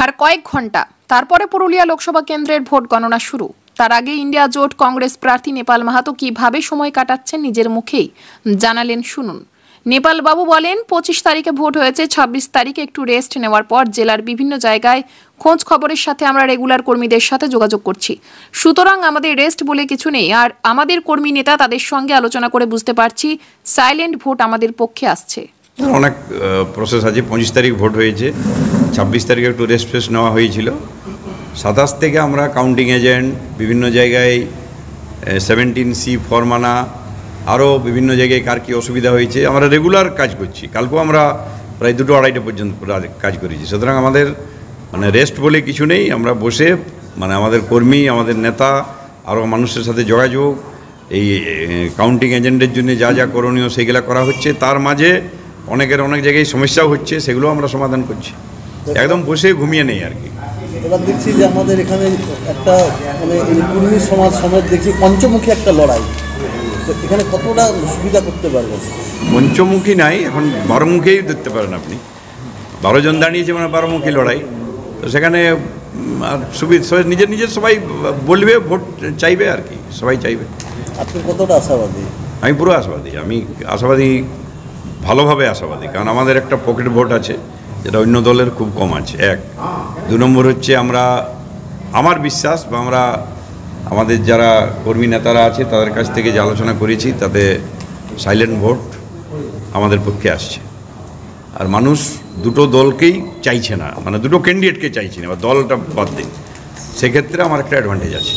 আর কয়েক ঘন্টা তারপরে পুরুলিয়া লোকসভা কেন্দ্রের ভোট গণনা শুরু। তার আগে ইন্ডিয়া জোট কংগ্রেস প্রার্থী নেপাল মাহাতো কিভাবে সময় কাটাচ্ছেন নিজের মুখেই জানালেন, শুনুন। নেপাল বাবু বলেন, 25 তারিখে ভোট হয়েছে, 26 তারিখে একটু রেস্ট নেওয়ার পর জেলার বিভিন্ন জায়গায় খোঁজ খবরের সাথে আমরা রেগুলার কর্মীদের সাথে যোগাযোগ করছি। সুতরাং আমাদের রেস্ট বলে কিছু নেই। আর আমাদের কর্মী নেতা তাদের সঙ্গে আলোচনা করে বুঝতে পারছি সাইলেন্ট ভোট আমাদের পক্ষে আসছে। অনেক প্রসেস আছে। 25 তারিখ ভোট হয়েছে, 26 তারিখে একটু রেস্ট ফেস্ট নেওয়া হয়েছিল। 27 থেকে আমরা কাউন্টিং এজেন্ট বিভিন্ন জায়গায় 17C ফর্ম আনা, আরও বিভিন্ন জায়গায় কার কী অসুবিধা হয়েছে আমরা রেগুলার কাজ করছি। কালকেও আমরা প্রায় 2-2:30 পর্যন্ত কাজ করেছি। সুতরাং আমাদের রেস্ট বলে কিছু নেই। আমরা বসে আমাদের কর্মী, আমাদের নেতা, আরও মানুষের সাথে যোগাযোগ, এই কাউন্টিং এজেন্টের জন্য যা যা করণীয় সেগুলো করা হচ্ছে। তার মাঝে অনেকের অনেক জায়গায় সমস্যাও হচ্ছে, সেগুলো আমরা সমাধান করছি। একদম বসে ঘুমিয়ে নেই আর কি। এবার দেখছি যে আমাদের এখানে একটা কর্মী সমাজ সমেত দেখছি পঞ্চমুখী একটা লড়াই। তো এখানে কতটা সুবিধা করতে পারবেন? পঞ্চমুখী নাই, এখন 12মুখীই দেখতে পারেন আপনি। 12 জন দাঁড়িয়েছে, 12মুখী লড়াই। তো সেখানে সুবিধা নিজের নিজের সবাই বলবে, ভোট চাইবে আর কি, সবাই চাইবে। আপনি কতটা আশাবাদী? আমি পুরো আশাবাদী। আমি আশাবাদী, ভালোভাবে আশাবাদী। কারণ আমাদের একটা পকেট ভোট আছে, যেটা অন্য দলের খুব কম আছে। 1, 2 নম্বর হচ্ছে আমার বিশ্বাস বা আমরা আমাদের যারা কর্মী নেতারা আছে তাদের কাছ থেকে যে আলোচনা করেছি, তাতে সাইলেন্ট ভোট আমাদের পক্ষে আসছে। আর মানুষ দুটো দলকেই চাইছে না, দুটো ক্যান্ডিডেটকে চাইছে না, বা দলটা বাদ দিন। সেক্ষেত্রে আমার একটা অ্যাডভান্টেজ আছে।